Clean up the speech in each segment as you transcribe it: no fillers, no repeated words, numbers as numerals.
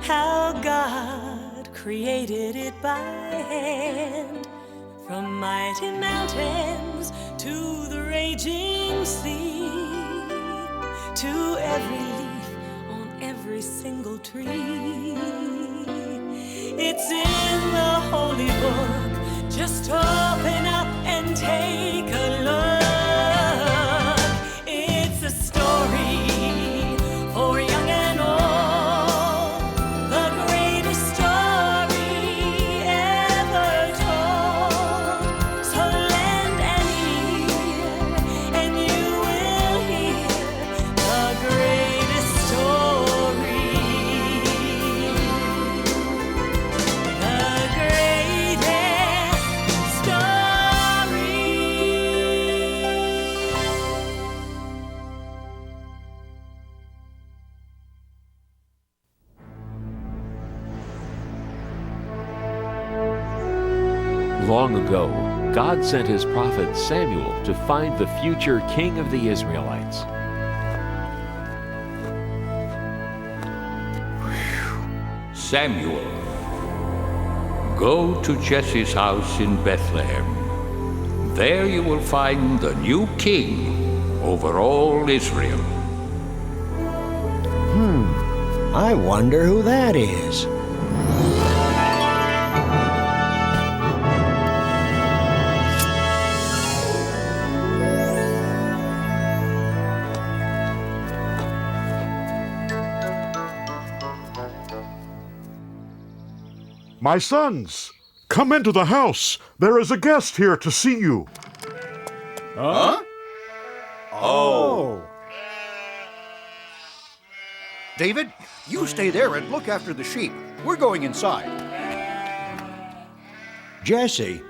how God created it by hand. From mighty mountains to the raging sea, to every leaf on every single tree. It's in the holy book. Just open up and take a look. It's a story for young and old, the greatest story ever told. So lend an ear and you will hear the greatest story. The greatest story. Long ago, God sent his prophet Samuel to find the future king of the Israelites. Samuel, go to Jesse's house in Bethlehem. There you will find the new king over all Israel. I wonder who that is. My sons, come into the house. There is a guest here to see you. Huh? Oh. David, you stay there and look after the sheep. We're going inside. Jesse,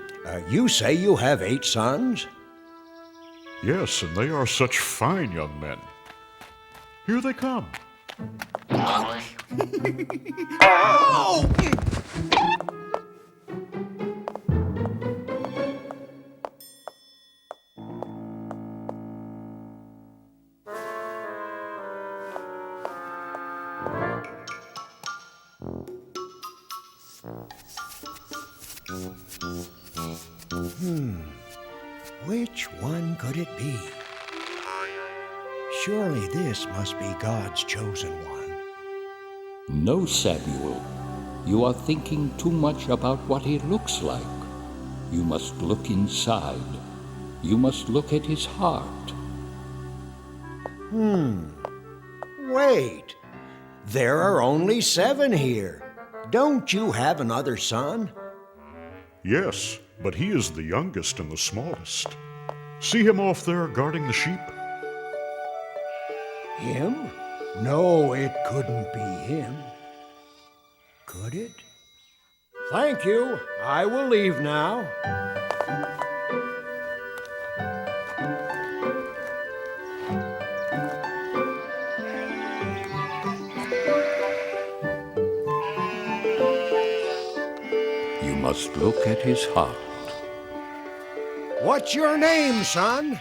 you say you have 8 sons? Yes, and they are such fine young men. Here they come. Oh! Which one could it be? Surely this must be God's chosen one. No, Samuel, you are thinking too much about what he looks like. You must look inside. You must look at his heart. Wait, there are only 7 here. Don't you have another son? Yes, but he is the youngest and the smallest. See him off there guarding the sheep? Him? No, it couldn't be him. Could it? Thank you. I will leave now. You must look at his heart. What's your name, son?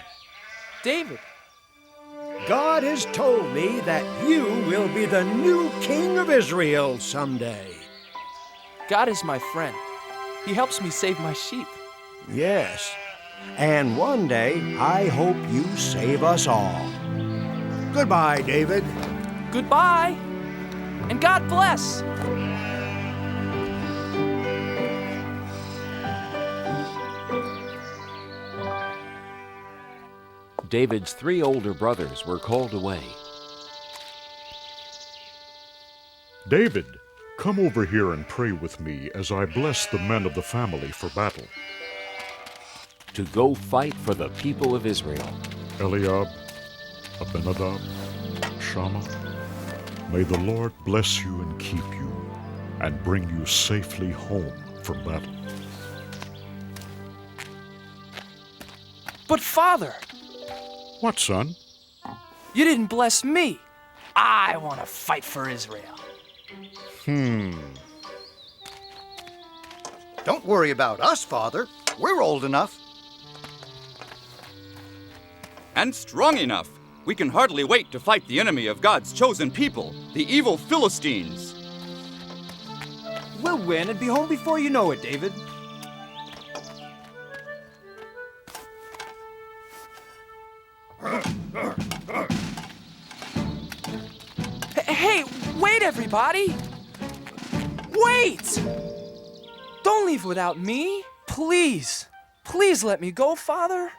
David. God has told me that you will be the new king of Israel someday. God is my friend. He helps me save my sheep. Yes, and one day I hope you save us all. Goodbye, David. Goodbye, and God bless. David's 3 older brothers were called away. David, come over here and pray with me as I bless the men of the family for battle. To go fight for the people of Israel. Eliab, Abinadab, Shammah, may the Lord bless you and keep you, and bring you safely home from battle. But Father, What, son? you didn't bless me. I want to fight for Israel. Don't worry about us, Father. We're old enough. And strong enough. We can hardly wait to fight the enemy of God's chosen people, the evil Philistines. We'll win and be home before you know it, David. Hey, wait, everybody! Wait! Don't leave without me. Please. Please let me go, Father.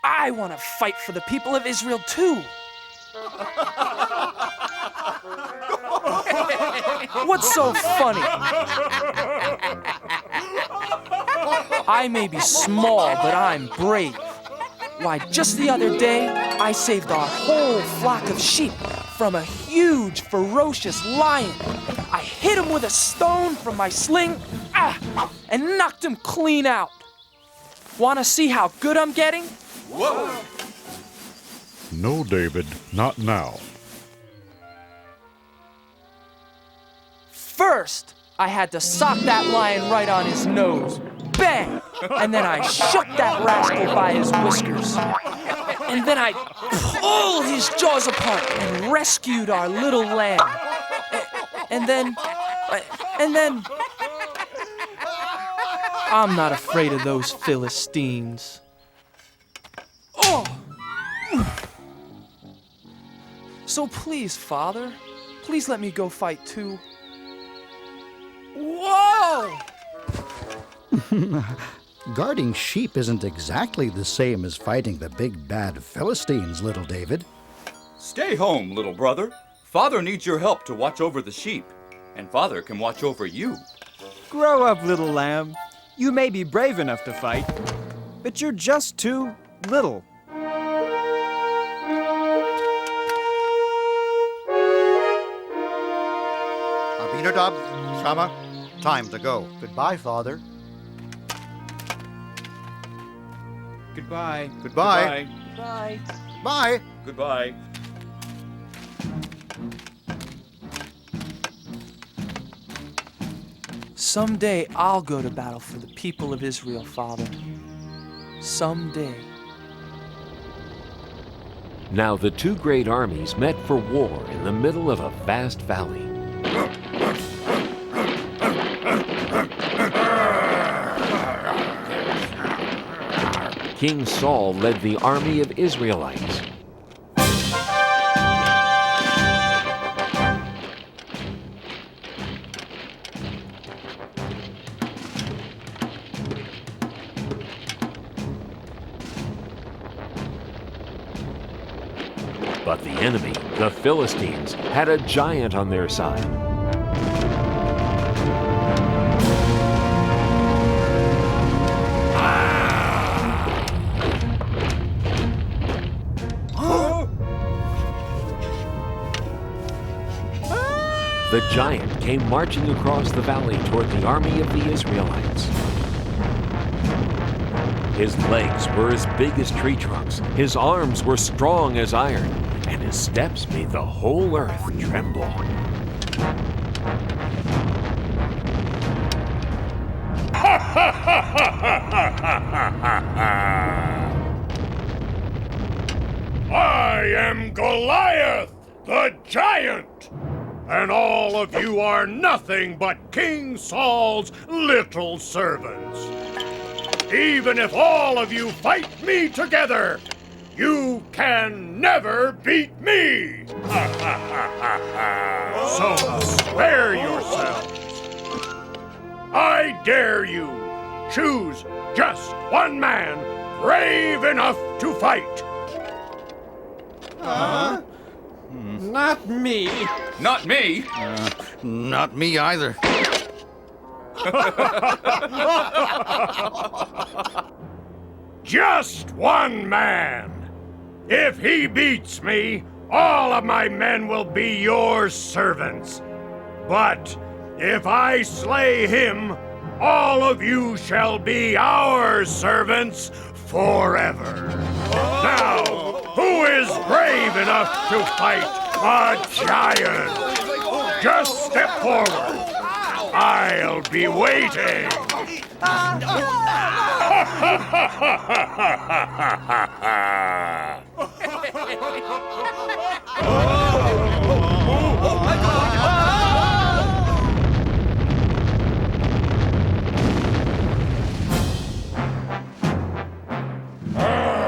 I want to fight for the people of Israel, too. What's so funny? I may be small, but I'm brave. Why, just the other day, I saved our whole flock of sheep from a huge, ferocious lion. I hit him with a stone from my sling, and knocked him clean out. Want to see how good I'm getting? Whoa! No, David, not now. First, I had to sock that lion right on his nose. Bang! And then I shook that rascal by his whiskers. And then I pulled his jaws apart and rescued our little lamb. And then... I'm not afraid of those Philistines. Oh! So please, Father, please let me go fight too. Whoa! Guarding sheep isn't exactly the same as fighting the big bad Philistines, little David. Stay home, little brother. Father needs your help to watch over the sheep, and Father can watch over you. Grow up, little lamb. You may be brave enough to fight, but you're just too little. Abinadab, Shammah, time to go. Goodbye, Father. Goodbye. Goodbye. Bye. Bye. Goodbye. Someday I'll go to battle for the people of Israel, Father. Someday. Now the two great armies met for war in the middle of a vast valley. King Saul led the army of Israelites. But the enemy, the Philistines, had a giant on their side. The giant came marching across the valley toward the army of the Israelites. His legs were as big as tree trunks, his arms were strong as iron, and his steps made the whole earth tremble. I am Goliath, the giant, and all of you are nothing but King Saul's little servants. Even if all of you fight me together, you can never beat me! So spare yourselves. I dare you, choose just one man brave enough to fight. Not me. Not me! Not me either. Just one man. If he beats me, all of my men will be your servants. But if I slay him, all of you shall be our servants forever. Now, who is brave enough to fight a giant? Just step forward. I'll be waiting.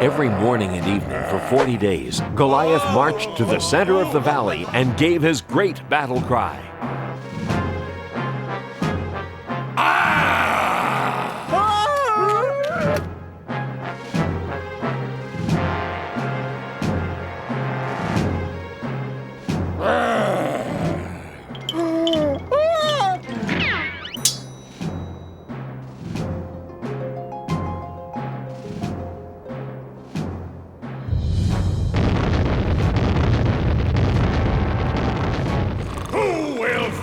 Every morning and evening for 40 days, Goliath marched to the center of the valley and gave his great battle cry.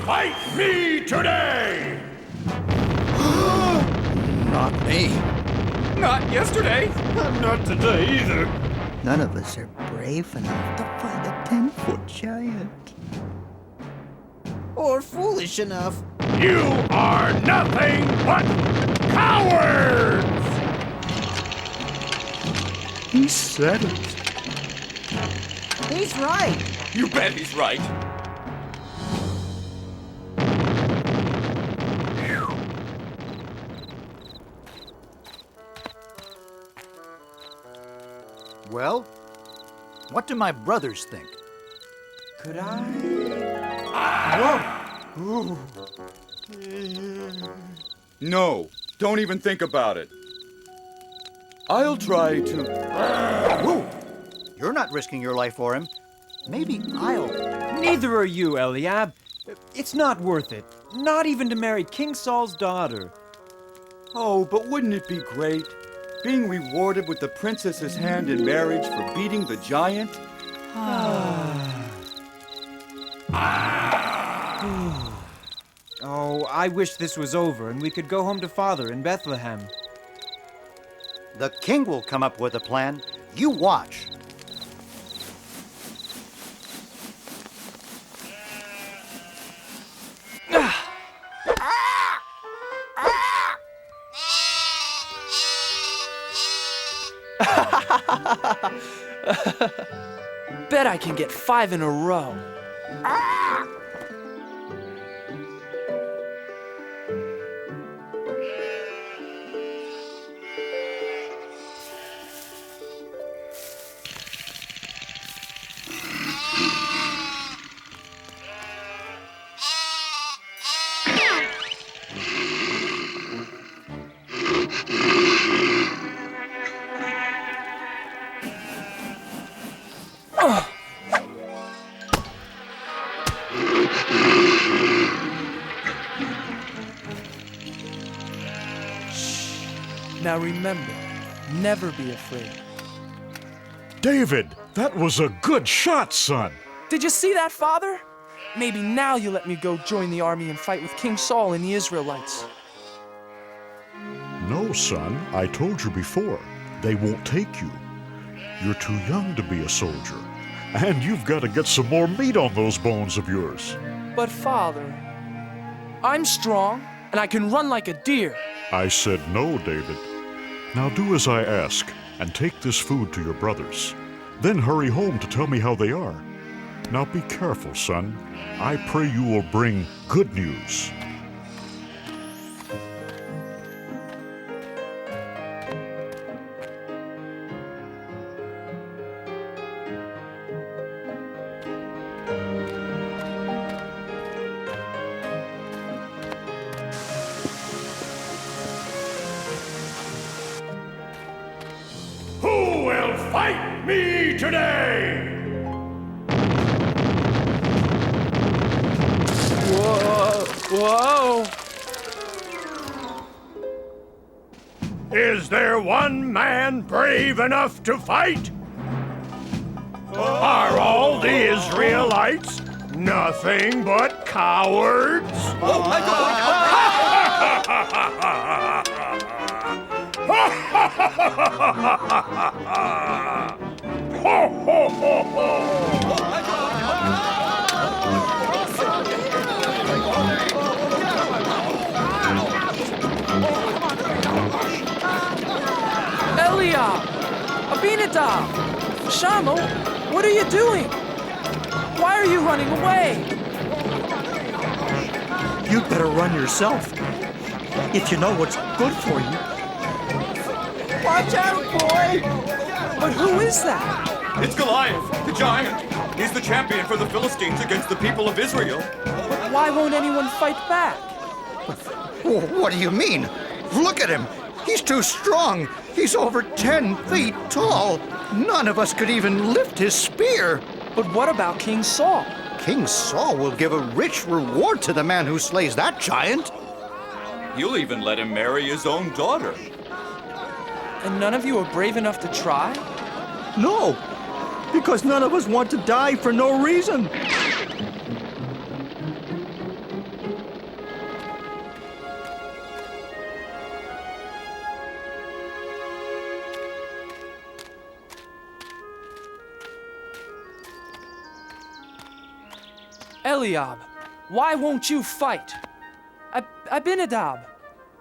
Fight me today! Not me. Not yesterday. Not today either. None of us are brave enough to fight a 10-foot giant. Or foolish enough. You are nothing but cowards! He said it. He's right. You bet he's right. Well, what do my brothers think? Could I? No, don't even think about it. I'll try to... Whoa! You're not risking your life for him. Maybe I'll... Neither are you, Eliab. It's not worth it. Not even to marry King Saul's daughter. Oh, but wouldn't it be great? Being rewarded with the princess's hand in marriage for beating the giant? Oh, I wish this was over and we could go home to Father in Bethlehem. The king will come up with a plan. You watch. Bet I can get 5 in a row. Now remember, never be afraid. David, that was a good shot, son. Did you see that, Father? Maybe now you'll let me go join the army and fight with King Saul and the Israelites. No, son, I told you before. They won't take you. You're too young to be a soldier. And you've got to get some more meat on those bones of yours. But Father, I'm strong and I can run like a deer. I said no, David. Now do as I ask and take this food to your brothers. Then hurry home to tell me how they are. Now be careful, son. I pray you will bring good news. Who will fight me today? Whoa! Is there one man brave enough to fight? Are all the Israelites nothing but cowards? Oh, my God! Eliab! Abinadab! Shammah, what are you doing? Why are you running away? You'd better run yourself. If you know what's good for you. Watch out, boy! But who is that? It's Goliath, the giant. He's the champion for the Philistines against the people of Israel. But why won't anyone fight back? What do you mean? Look at him. He's too strong. He's over 10 feet tall. None of us could even lift his spear. But what about King Saul? King Saul will give a rich reward to the man who slays that giant. You'll even let him marry his own daughter. And none of you are brave enough to try? No, because none of us want to die for no reason. Eliab, why won't you fight? Abinadab,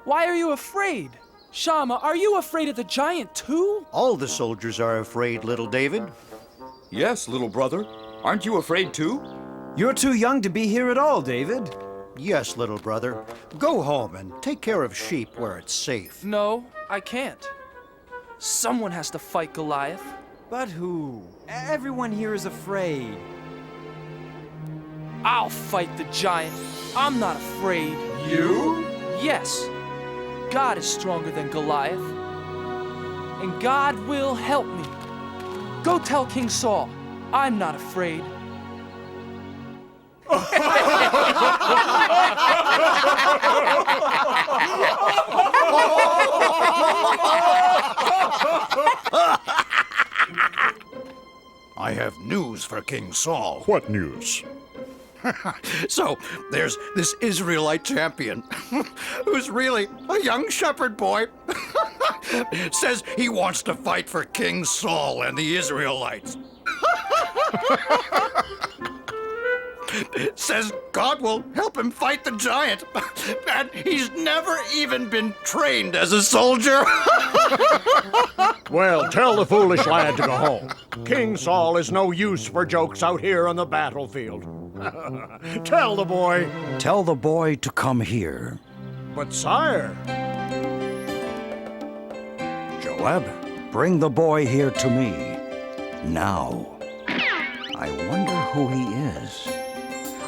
why are you afraid? Shammah, are you afraid of the giant too? All the soldiers are afraid, little David. Yes, little brother. Aren't you afraid too? You're too young to be here at all, David. Yes, little brother. Go home and take care of sheep where it's safe. No, I can't. Someone has to fight Goliath. But who? Everyone here is afraid. I'll fight the giant. I'm not afraid. You? Yes. God is stronger than Goliath. And God will help me. Go tell King Saul, I'm not afraid. I have news for King Saul. What news? So, there's this Israelite champion who's really a young shepherd boy. Says he wants to fight for King Saul and the Israelites. Says God will help him fight the giant. And he's never even been trained as a soldier. Well, tell the foolish lad to go home. King Saul is no use for jokes out here on the battlefield. Tell the boy. Tell the boy to come here. But sire. Joab, bring the boy here to me. Now. I wonder who he is.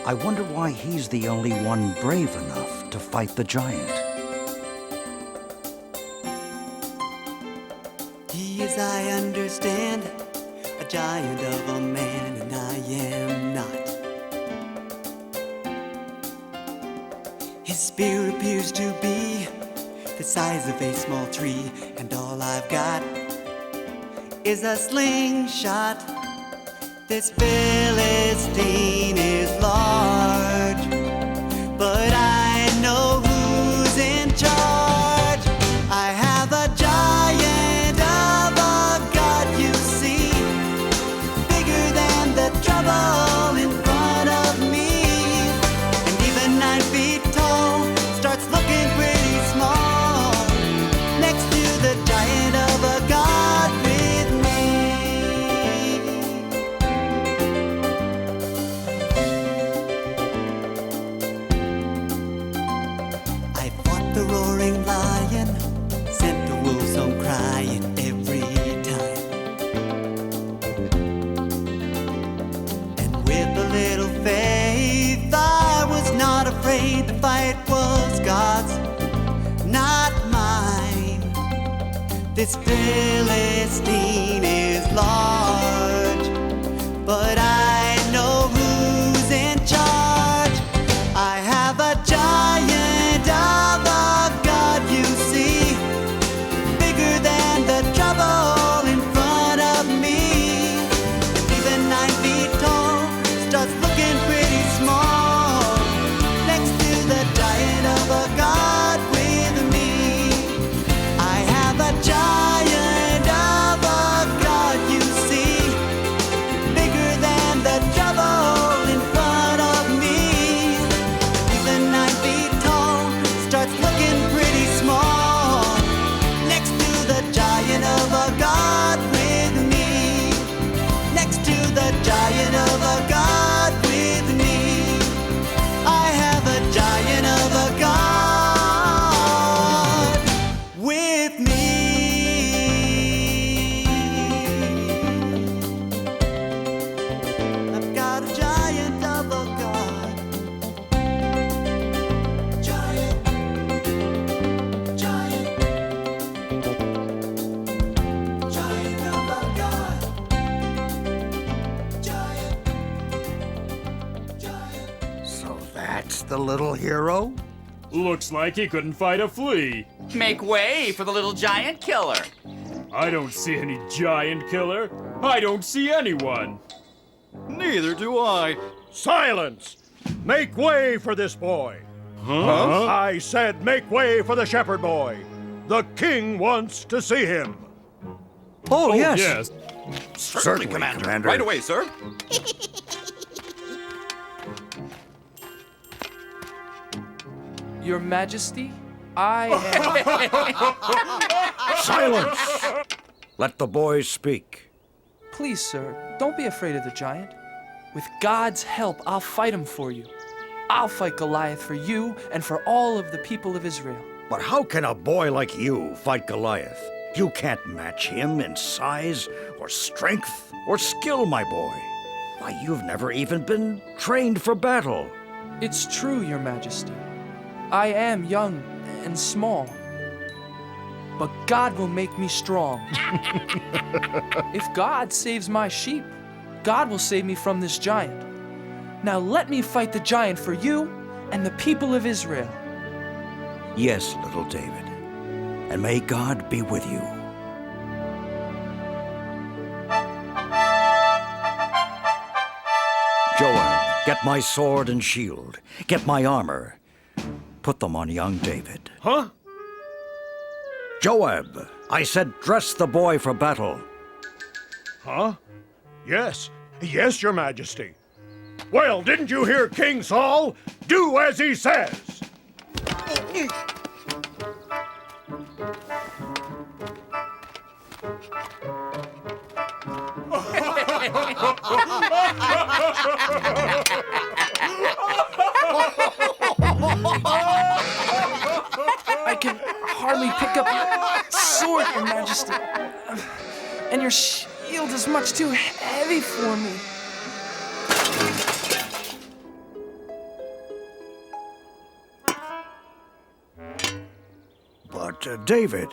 I wonder why he's the only one brave enough to fight the giant. He is, I understand, a giant of a man, and I am not. His spear appears to be the size of a small tree, and all I've got is a slingshot. This Philistine is large, but I know who's in charge. I have a giant of a God, you see, bigger than the trouble in front of me. And even 9 feet tall starts looking pretty small next to the giant of a God with me. I fought the roaring lion, sent the wolves home crying every time. And with a little faith, I was not afraid. The fight was God's, not mine. This Philistine is large, but I know who's in charge. I have a giant of a God, you see, bigger than the trouble in front of me. And even 9 feet tall starts looking pretty small next to the giant of a God with me. I have a giant of a God, you see, bigger than the the little hero? Looks like he couldn't fight a flea. Make way for the little giant killer. I don't see any giant killer. I don't see anyone. Neither do I. Silence! Make way for this boy. Huh? I said make way for the shepherd boy. The king wants to see him. Oh, yes. Yes. Certainly, Commander. Right away, sir. Your Majesty, I am... Silence! Let the boy speak. Please, sir, don't be afraid of the giant. With God's help, I'll fight him for you. I'll fight Goliath for you and for all of the people of Israel. But how can a boy like you fight Goliath? You can't match him in size or strength or skill, my boy. Why, you've never even been trained for battle. It's true, Your Majesty. I am young and small. But God will make me strong. If God saves my sheep, God will save me from this giant. Now let me fight the giant for you and the people of Israel. Yes, little David, and may God be with you. Joab, get my sword and shield. Get my armor. Put them on young David. Huh? Joab, I said dress the boy for battle. Huh? Yes. Yes, Your Majesty. Well, didn't you hear King Saul? Do as he says. I can hardly pick up your sword, Your Majesty. And your shield is much too heavy for me. But, David...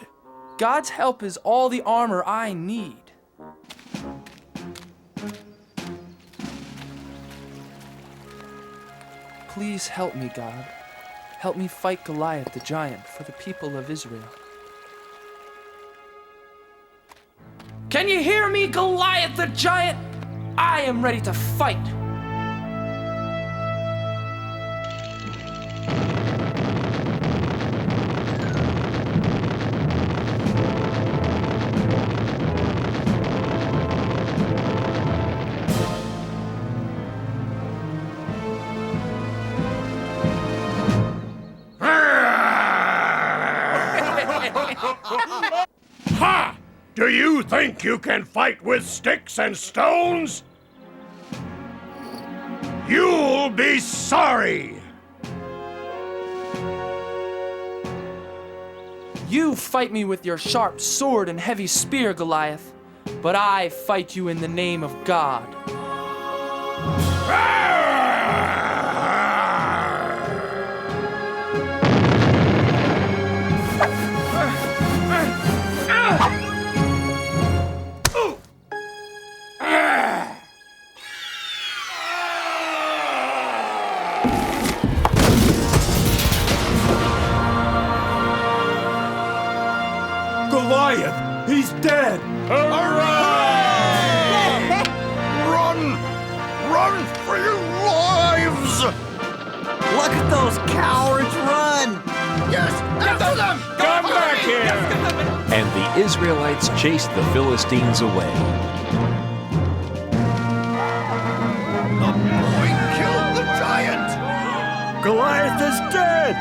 God's help is all the armor I need. Please help me, God. Help me fight Goliath the giant for the people of Israel. Can you hear me, Goliath the giant? I am ready to fight. Ha! Do you think you can fight with sticks and stones? You'll be sorry! You fight me with your sharp sword and heavy spear, Goliath, but I fight you in the name of God. Goliath! He's dead! Hooray! Run! Run for your lives! Look at those cowards run! Yes! After them! Come back here! And the Israelites chased the Philistines away. The boy killed the giant! Goliath is dead!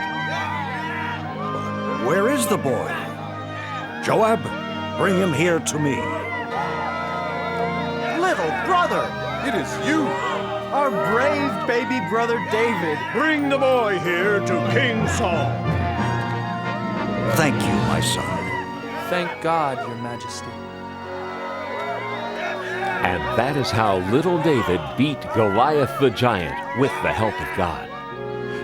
Where is the boy? Joab, bring him here to me. Little brother! It is you! Our brave baby brother David. Bring the boy here to King Saul. Thank you, my son. Thank God, Your Majesty. And that is how little David beat Goliath the giant with the help of God.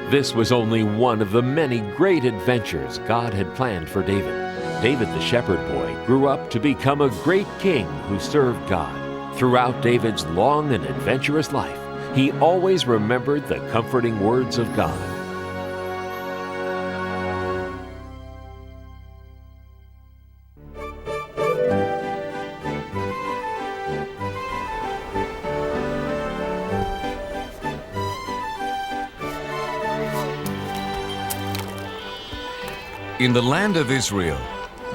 This was only one of the many great adventures God had planned for David. David the shepherd boy grew up to become a great king who served God. Throughout David's long and adventurous life, he always remembered the comforting words of God. In the land of Israel,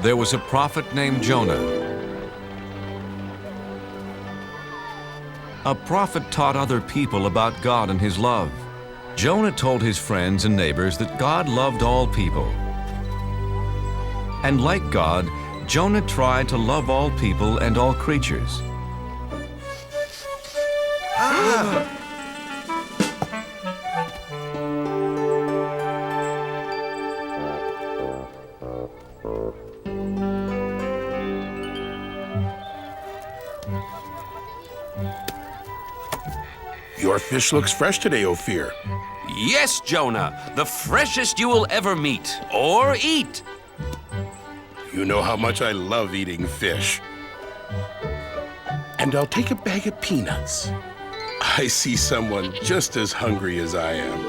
there was a prophet named Jonah. A prophet taught other people about God and his love. Jonah told his friends and neighbors that God loved all people. And like God, Jonah tried to love all people and all creatures. Your fish looks fresh today, Ophir. Yes, Jonah, the freshest you will ever meet or eat. You know how much I love eating fish. And I'll take a bag of peanuts. I see someone just as hungry as I am.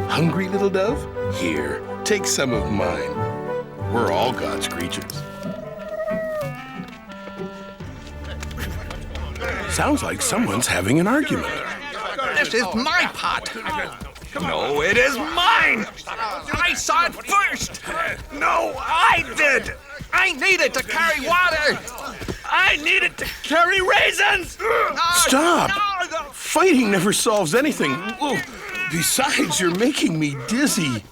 Hungry, little dove? Here, take some of mine. We're all God's creatures. Sounds like someone's having an argument. This is my pot. No, it is mine! I saw it first! No, I did! I needed to carry water. I needed to carry raisins! Stop! Fighting never solves anything. Besides, you're making me dizzy.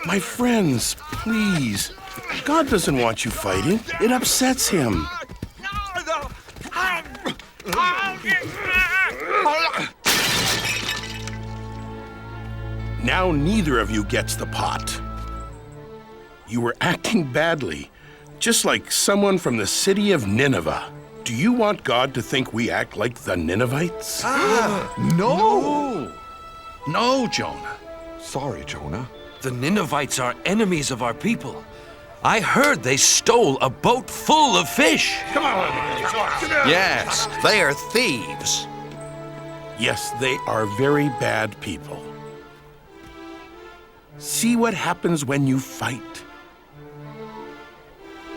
My friends, please. God doesn't want you fighting. It upsets him. Now neither of you gets the pot. You were acting badly, just like someone from the city of Nineveh. Do you want God to think we act like the Ninevites? No! No, Jonah. Sorry, Jonah. The Ninevites are enemies of our people. I heard they stole a boat full of fish. Come on. Yes, they are thieves. Yes, they are very bad people. See what happens when you fight.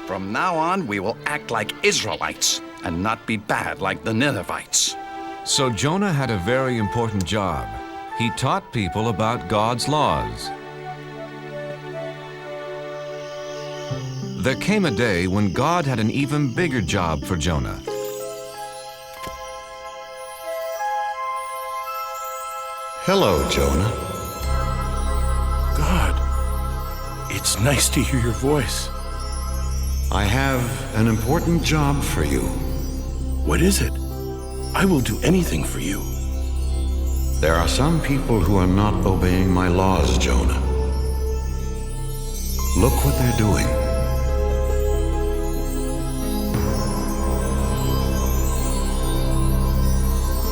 From now on, we will act like Israelites and not be bad like the Ninevites. So Jonah had a very important job. He taught people about God's laws. There came a day when God had an even bigger job for Jonah. Hello, Jonah. God, it's nice to hear your voice. I have an important job for you. What is it? I will do anything for you. There are some people who are not obeying my laws, Jonah. Look what they're doing.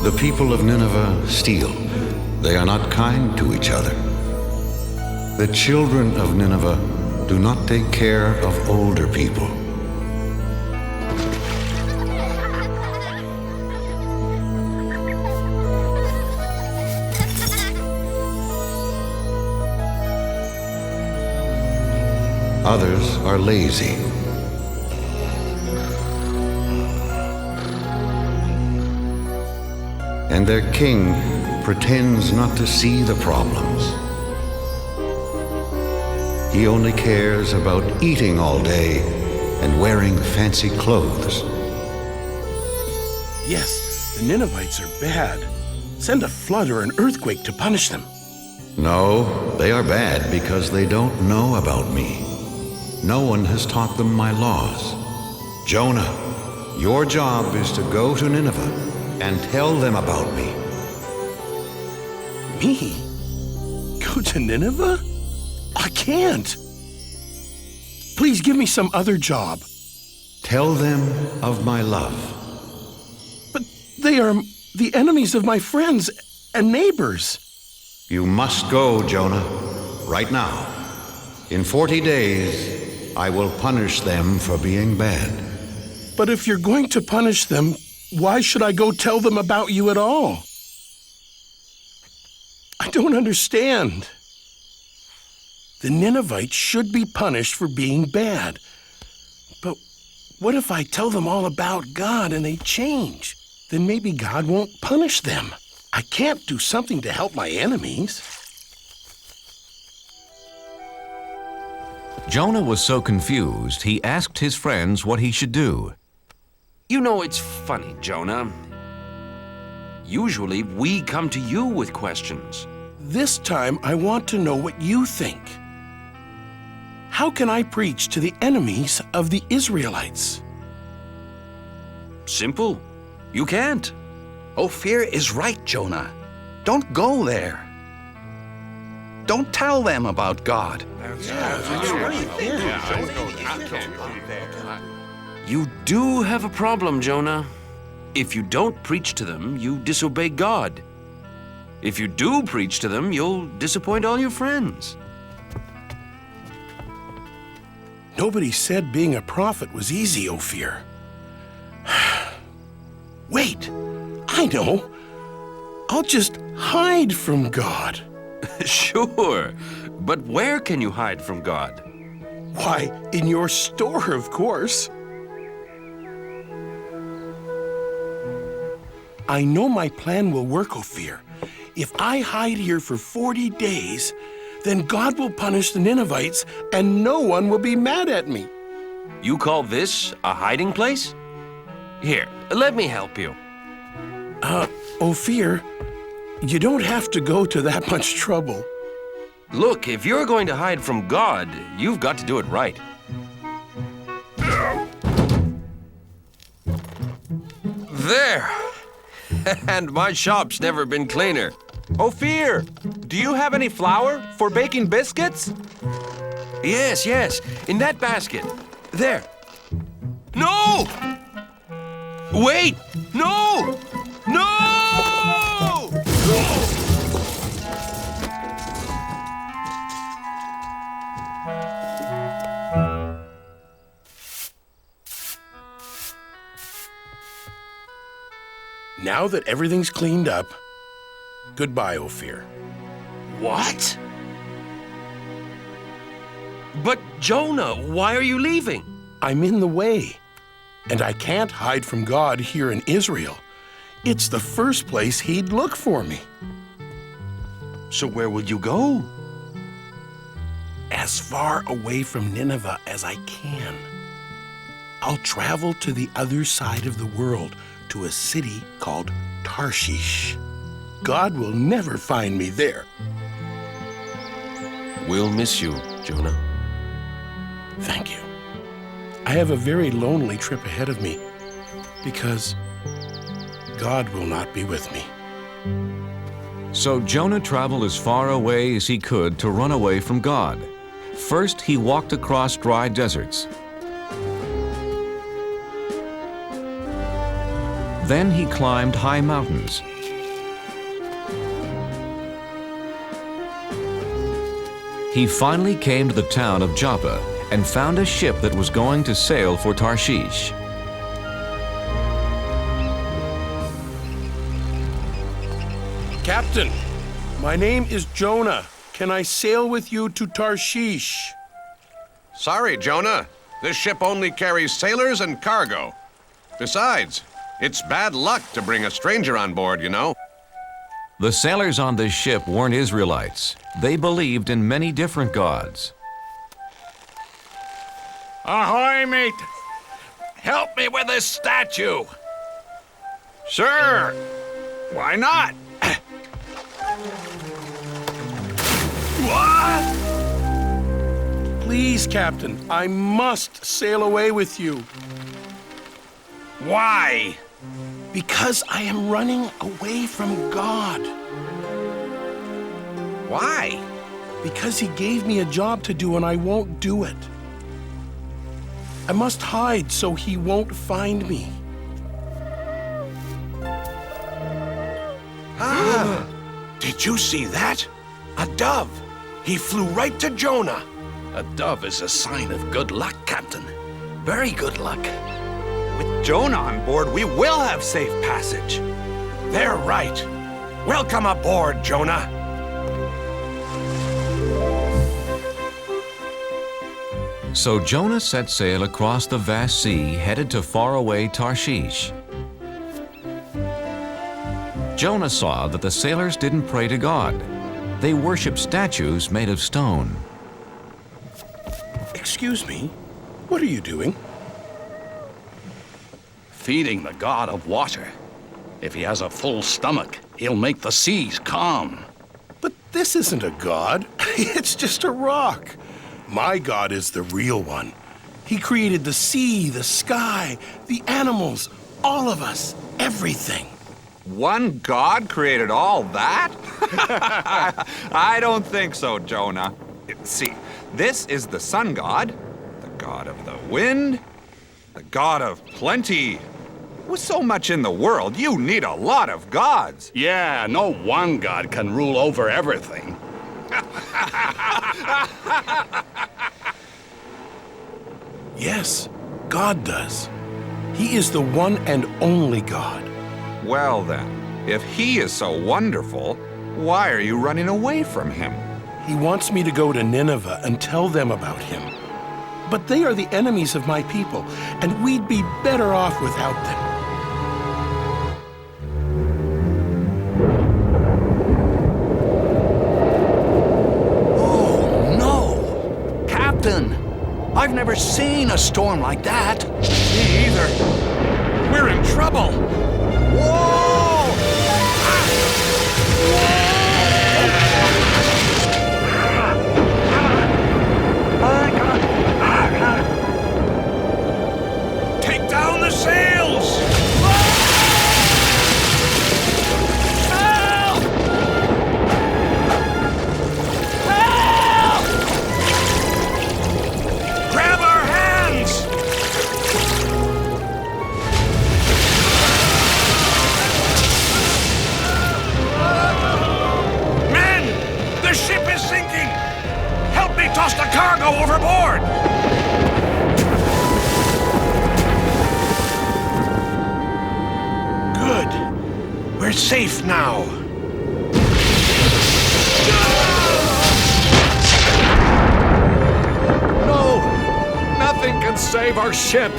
The people of Nineveh steal. They are not kind to each other. The children of Nineveh do not take care of older people. Others are lazy. And their king pretends not to see the problems. He only cares about eating all day and wearing fancy clothes. Yes, the Ninevites are bad. Send a flood or an earthquake to punish them. No, they are bad because they don't know about me. No one has taught them my laws. Jonah, your job is to go to Nineveh and tell them about me. Me? Go to Nineveh? I can't. Please give me some other job. Tell them of my love. But they are the enemies of my friends and neighbors. You must go, Jonah, right now. In 40 days, I will punish them for being bad. But if you're going to punish them, why should I go tell them about you at all? I don't understand. The Ninevites should be punished for being bad. But what if I tell them all about God and they change? Then maybe God won't punish them. I can't do something to help my enemies. Jonah was so confused, he asked his friends what he should do. You know, it's funny, Jonah. Usually, we come to you with questions. This time, I want to know what you think. How can I preach to the enemies of the Israelites? Simple. You can't. Ophir is right, Jonah. Don't go there. Don't tell them about God. You do have a problem, Jonah. If you don't preach to them, you disobey God. If you do preach to them, you'll disappoint all your friends. Nobody said being a prophet was easy, Ophir. Wait, I know. I'll just hide from God. Sure, but where can you hide from God? Why, in your store, of course. I know my plan will work, Ophir. If I hide here for 40 days, then God will punish the Ninevites and no one will be mad at me. You call this a hiding place? Here, let me help you. Ophir, you don't have to go to that much trouble. Look, if you're going to hide from God, you've got to do it right. There! And my shop's never been cleaner. Ophir, do you have any flour for baking biscuits? Yes, in that basket. There. No! Wait! No! No! Now that everything's cleaned up, goodbye, Ophir. What? But Jonah, why are you leaving? I'm in the way, and I can't hide from God here in Israel. It's the first place he'd look for me. So where will you go? As far away from Nineveh as I can. I'll travel to the other side of the world, to a city called Tarshish. God will never find me there. We'll miss you, Jonah. Thank you. I have a very lonely trip ahead of me because God will not be with me. So Jonah traveled as far away as he could to run away from God. First, he walked across dry deserts. Then he climbed high mountains. He finally came to the town of Joppa and found a ship that was going to sail for Tarshish. Captain, my name is Jonah. Can I sail with you to Tarshish? Sorry, Jonah. This ship only carries sailors and cargo. Besides, it's bad luck to bring a stranger on board, you know. The sailors on this ship weren't Israelites. They believed in many different gods. Ahoy, mate! Help me with this statue! Sure. Why not? What? Please, Captain, I must sail away with you. Why? Because I am running away from God. Why? Because he gave me a job to do and I won't do it. I must hide so he won't find me. Did you see that? A dove. He flew right to Jonah. A dove is a sign of good luck, Captain. Very good luck. With Jonah on board, we will have safe passage. They're right. Welcome aboard, Jonah. So Jonah set sail across the vast sea, headed to faraway Tarshish. Jonah saw that the sailors didn't pray to God. They worshiped statues made of stone. Excuse me, what are you doing? Feeding the god of water. If he has a full stomach, he'll make the seas calm. But this isn't a god. It's just a rock. My God is the real one. He created the sea, the sky, the animals, all of us, everything. One God created all that? I don't think so, Jonah. See, this is the sun god, the god of the wind, the god of plenty. With so much in the world, you need a lot of gods. Yeah, no one god can rule over everything. Yes, God does. He is the one and only God. Well then, if he is so wonderful, why are you running away from him? He wants me to go to Nineveh and tell them about him. But they are the enemies of my people, and we'd be better off without them. Oh, no! Captain, I've never seen a storm like that. Me either. We're in trouble. Whoa! Take down the sails! Help! Help! Grab our hands! Men! The ship is sinking! Help me toss the cargo overboard! Good. We're safe now. No! Nothing can save our ship.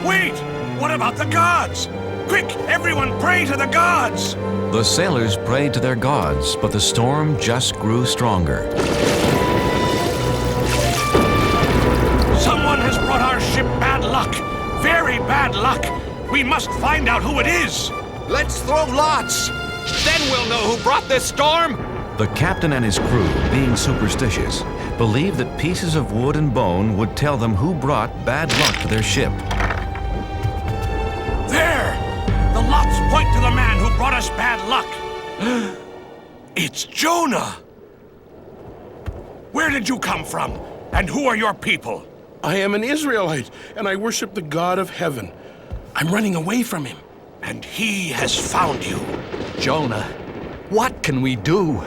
Wait! What about the gods? Quick, everyone pray to the gods! The sailors prayed to their gods, but the storm just grew stronger. Someone has brought our ship bad luck. Very bad luck. We must find out who it is. Let's throw lots. Then we'll know who brought this storm. The captain and his crew, being superstitious, believed that pieces of wood and bone would tell them who brought bad luck to their ship. There! The lots point to the man who brought us bad luck. It's Jonah! Where did you come from? And who are your people? I am an Israelite, and I worship the God of heaven. I'm running away from him, and he has found you. Jonah, what can we do?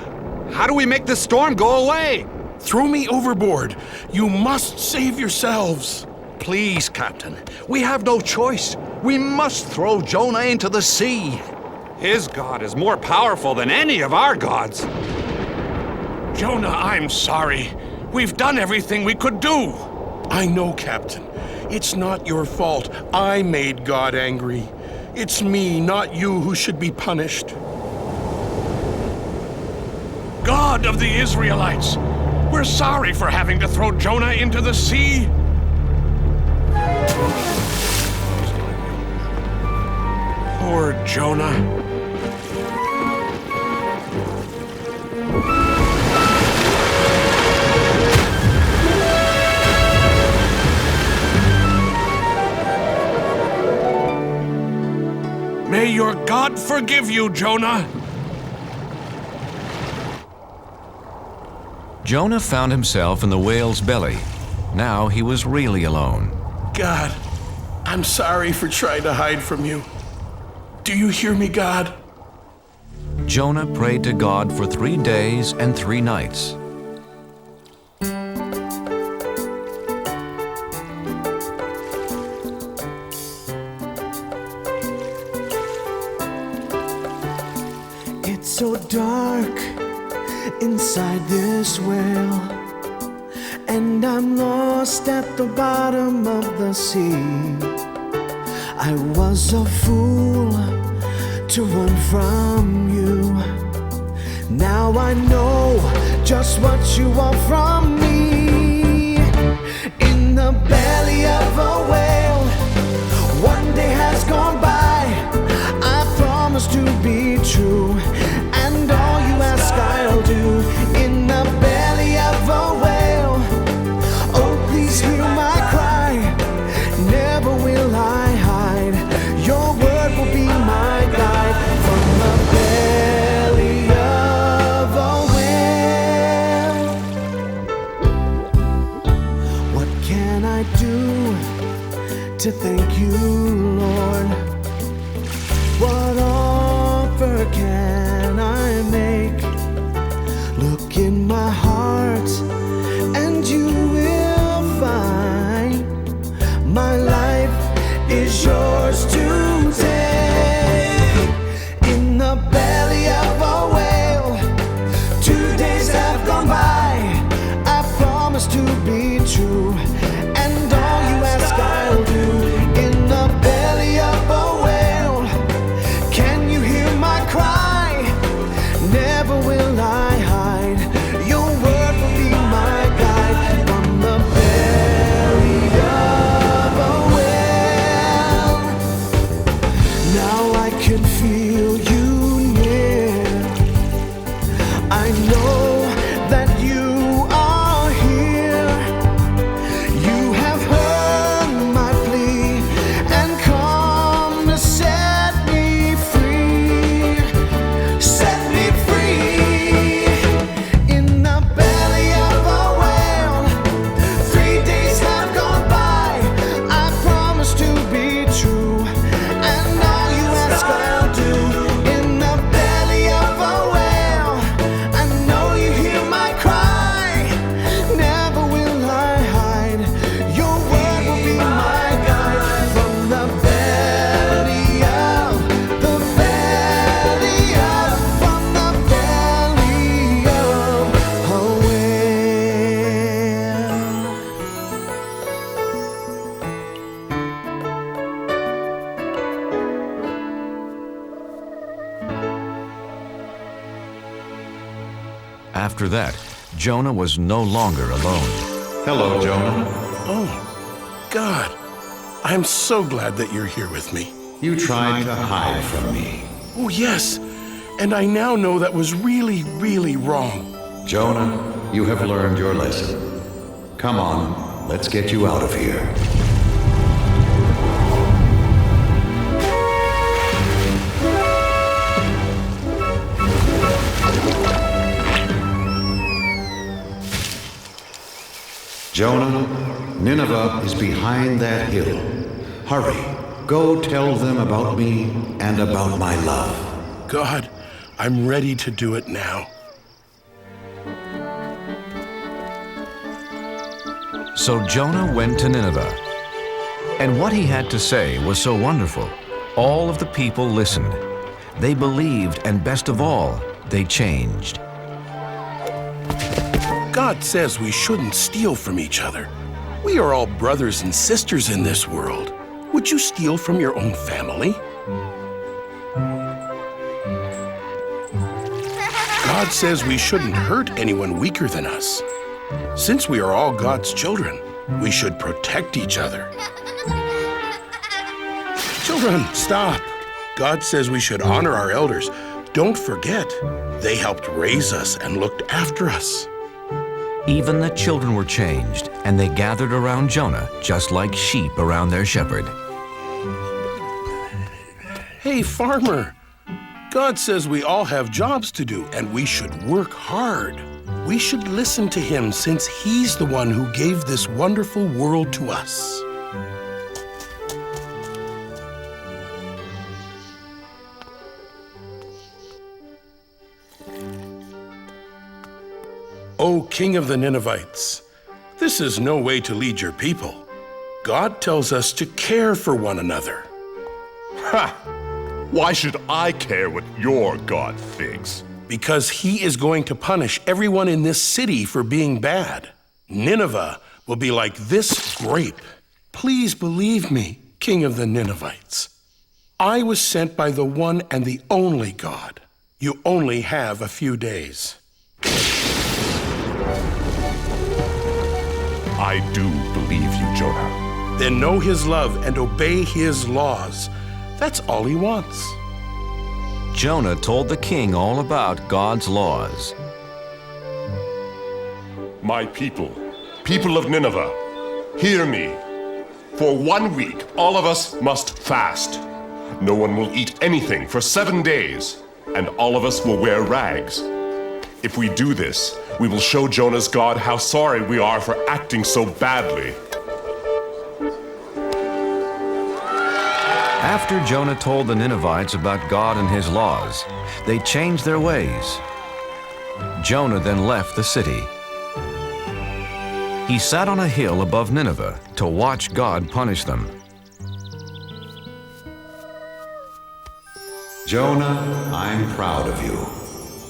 How do we make the storm go away? Throw me overboard. You must save yourselves. Please, Captain, we have no choice. We must throw Jonah into the sea. His God is more powerful than any of our gods. Jonah, I'm sorry. We've done everything we could do. I know, Captain. It's not your fault. I made God angry. It's me, not you, who should be punished. God of the Israelites, we're sorry for having to throw Jonah into the sea. Poor Jonah. May your God forgive you, Jonah. Jonah found himself in the whale's belly. Now he was really alone. God, I'm sorry for trying to hide from you. Do you hear me, God? Jonah prayed to God for 3 days and 3 nights. It's so dark inside this well, and I'm lost at the bottom of the sea. I was a fool to run from you. Now I know just what you want from me. In the belly of a whale, one day has gone by. I promise to be true, and all you ask I'll do. In the belly of a whale, oh please hear my cry. Never will I hide. Your word will be my guide. From the belly of a whale, what can I do to thank you, Lord? What offer can I make? Look in my heart and you will find my life is yours to take. In the belly of a whale, 2 days have gone by. I promise to be true, and all you ask I'll do. In the belly of a whale, can you hear my cry? Never will I hide. Your word will be my guide. From the belly of a whale, now I can feel you near. I know that you are here. You have heard my plea and come to set me free. Set me free. In the belly of a whale, 3 days have gone by. I promise to be true, and all you ask I'll do. In the belly of a whale, I know you hear my cry. Never will I hide. Your word will be my guide. From the belly of, the belly of, from the belly of a whale. After that, Jonah was no longer alone. Hello, Jonah. Oh, God. I'm so glad that you're here with me. You tried to hide from me. Oh, yes. And I now know that was really, really wrong. Jonah, you have learned your lesson. Come on, let's get you out of here. Jonah, Nineveh is behind that hill. Hurry, go tell them about me and about my love. God, I'm ready to do it now. So Jonah went to Nineveh. And what he had to say was so wonderful. All of the people listened. They believed, and best of all, they changed. God says we shouldn't steal from each other. We are all brothers and sisters in this world. Would you steal from your own family? God says we shouldn't hurt anyone weaker than us. Since we are all God's children, we should protect each other. Children, stop. God says we should honor our elders. Don't forget, they helped raise us and looked after us. Even the children were changed, and they gathered around Jonah just like sheep around their shepherd. Hey, farmer. God says we all have jobs to do, and we should work hard. We should listen to him since he's the one who gave this wonderful world to us. O King of the Ninevites, this is no way to lead your people. God tells us to care for one another. Ha! Why should I care what your God thinks? Because he is going to punish everyone in this city for being bad. Nineveh will be like this grape. Please believe me, King of the Ninevites. I was sent by the one and the only God. You only have a few days. I do believe you, Jonah. Then know his love and obey his laws. That's all he wants. Jonah told the king all about God's laws. My people, people of Nineveh, hear me. For 1 week, all of us must fast. No one will eat anything for 7 days, and all of us will wear rags. If we do this, we will show Jonah's God how sorry we are for acting so badly. After Jonah told the Ninevites about God and his laws, they changed their ways. Jonah then left the city. He sat on a hill above Nineveh to watch God punish them. Jonah, I'm proud of you.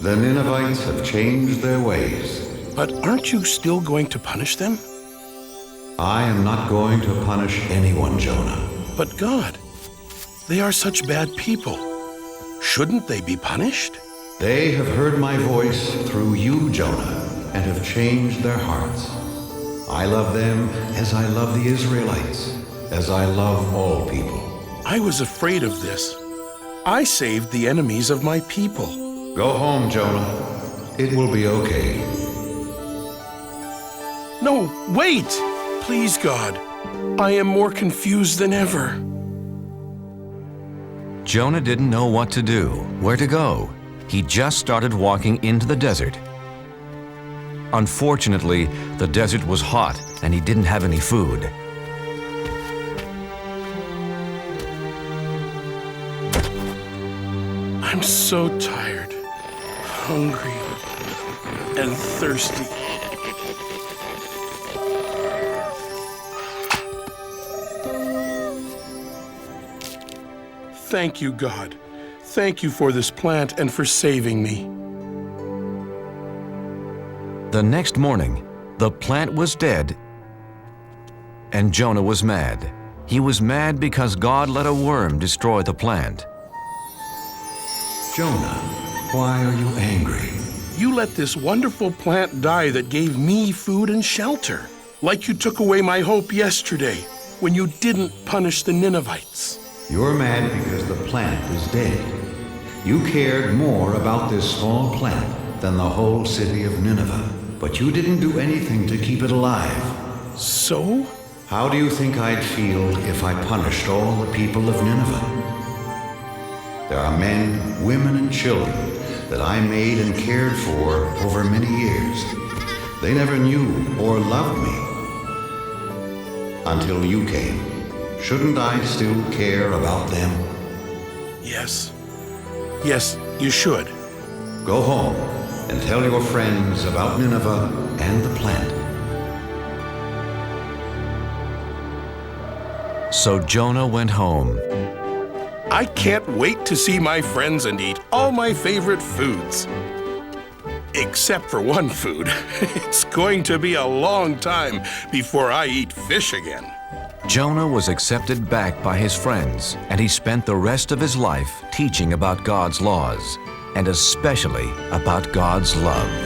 The Ninevites have changed their ways. But aren't you still going to punish them? I am not going to punish anyone, Jonah. But God, they are such bad people. Shouldn't they be punished? They have heard my voice through you, Jonah, and have changed their hearts. I love them as I love the Israelites, as I love all people. I was afraid of this. I saved the enemies of my people. Go home, Jonah. It will be okay. No, wait! Please, God. I am more confused than ever. Jonah didn't know what to do, where to go. He just started walking into the desert. Unfortunately, the desert was hot and he didn't have any food. I'm so tired, hungry, and thirsty. Thank you, God. Thank you for this plant and for saving me. The next morning, the plant was dead, and Jonah was mad. He was mad because God let a worm destroy the plant. Jonah, why are you angry? You let this wonderful plant die that gave me food and shelter, like you took away my hope yesterday when you didn't punish the Ninevites. You're mad because the plant is dead. You cared more about this small plant than the whole city of Nineveh, but you didn't do anything to keep it alive. So? How do you think I'd feel if I punished all the people of Nineveh? There are men, women, and children that I made and cared for over many years. They never knew or loved me until you came. Shouldn't I still care about them? Yes. Yes, you should. Go home and tell your friends about Nineveh and the plant. So Jonah went home. I can't wait to see my friends and eat all my favorite foods. Except for one food. It's going to be a long time before I eat fish again. Jonah was accepted back by his friends, and he spent the rest of his life teaching about God's laws, and especially about God's love.